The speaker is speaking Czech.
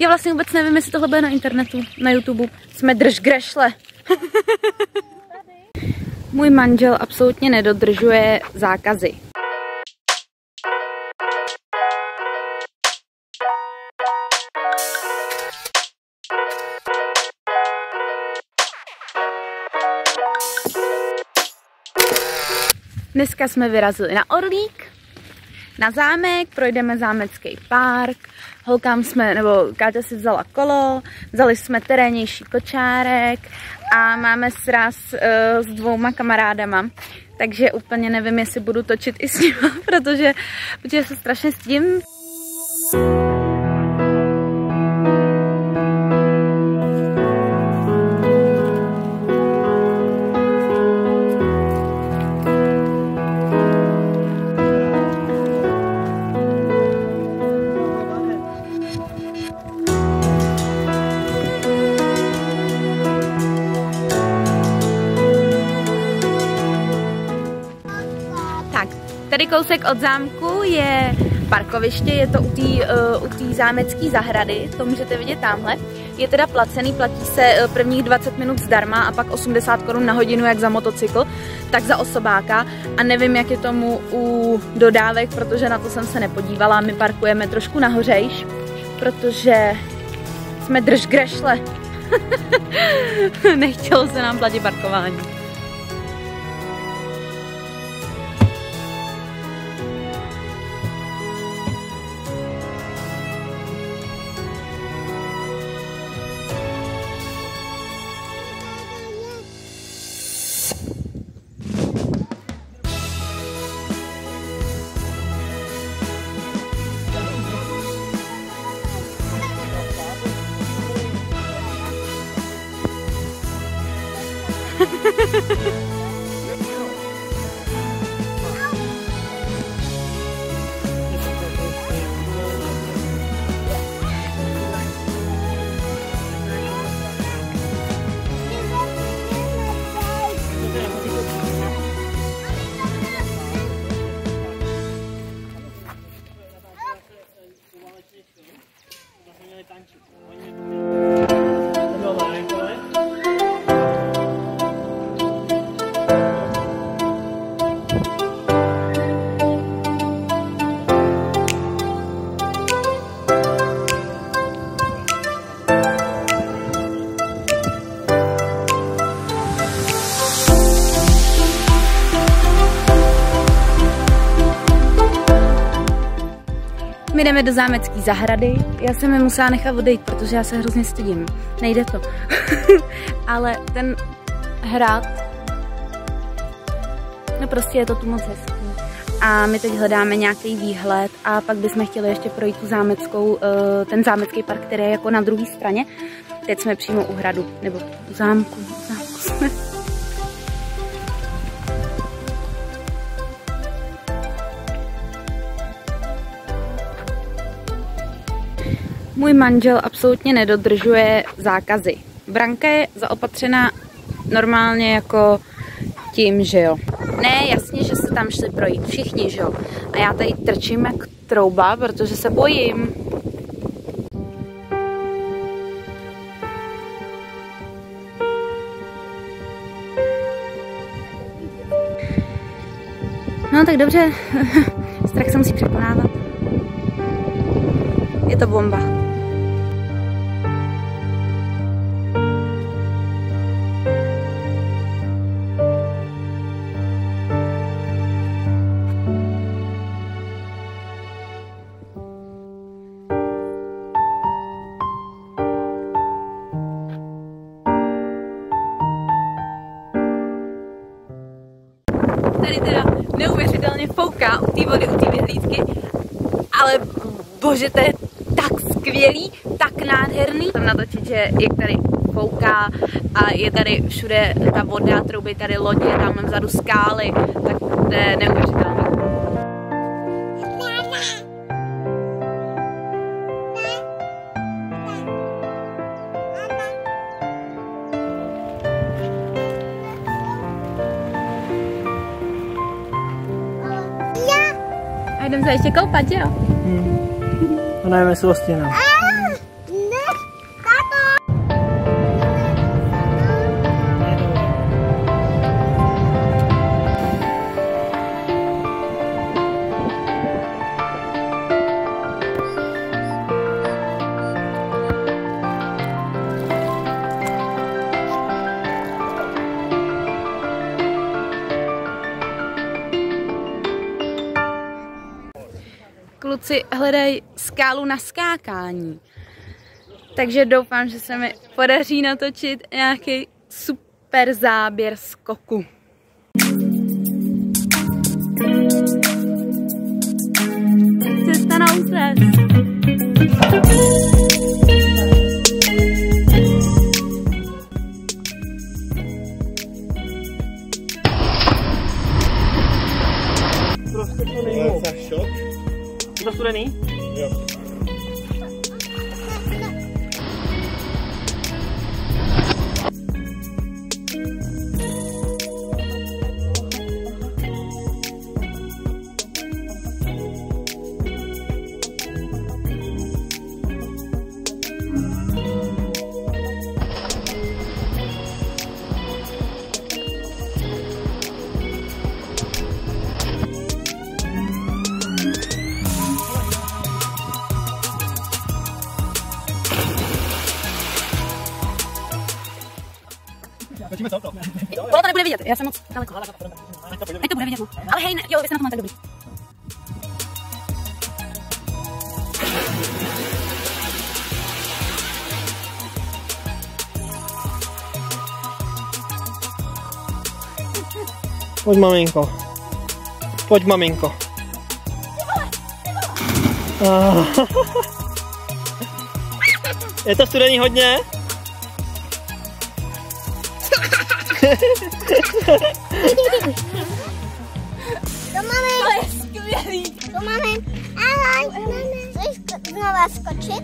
Já vlastně vůbec nevím, jestli tohle bude na internetu, na YouTube. Jsme držgrešle. Můj manžel absolutně nedodržuje zákazy. Dneska jsme vyrazili na Orlík, na zámek, projdeme zámecký park, holkám jsme, nebo Káťa si vzala kolo, vzali jsme terénnější kočárek a máme sraz s 2 kamarádama, takže úplně nevím, jestli budu točit i s nimi, protože se strašně stydím. Tady kousek od zámku je parkoviště, je to u té zámecké zahrady, to můžete vidět tamhle. Je teda placený, platí se prvních 20 minut zdarma a pak 80 Kč na hodinu jak za motocykl, tak za osobáka. A nevím, jak je tomu u dodávek, protože na to jsem se nepodívala. My parkujeme trošku nahořejš, protože jsme držgrešle. Nechtělo se nám platit parkování. My jdeme do zámecké zahrady. Já jsem je musela nechat odejít, protože já se hrozně stydím. Nejde to. Ale ten hrad, no prostě je to tu moc hezký. A my teď hledáme nějaký výhled a pak bychom chtěli ještě projít tu zámeckou, ten zámecký park, který je jako na druhé straně. Teď jsme přímo u hradu, nebo u zámku. Jsme. Můj manžel absolutně nedodržuje zákazy. Branka je zaopatřena normálně jako tím, že jo. Ne, jasně, že se tam šli projít všichni, že jo. A já tady trčím jak trouba, protože se bojím. No tak dobře, strach se musí překonávat. Je to bomba. Tady teda neuvěřitelně fouká u té vody, u té vyhlídky, ale bože, to je tak skvělý, tak nádherný. Tam natočit, že jak tady fouká a je tady všude ta voda, trouby tady lodě, tam vzadu skály, tak to je neuvěřitelný. A jdem se ještě koupat, jo? A nevím, jestli vlastně ne. kluci hledají skálu na skákání. Takže doufám, že se mi podaří natočit nějaký super záběr skoku. Cesta na útes. Prostě to není. Je to studený? Jo. Ono to nebude vidět, já jsem moc daleko. Teď to bude vidět, no. Ale hej, jo, vy jste na to máte dobrý. Pojď maminko. Pojď maminko. Je to studený hodně? To máme. To je skvělý. To máme. Ahoj, máme. Chceš znova skočit?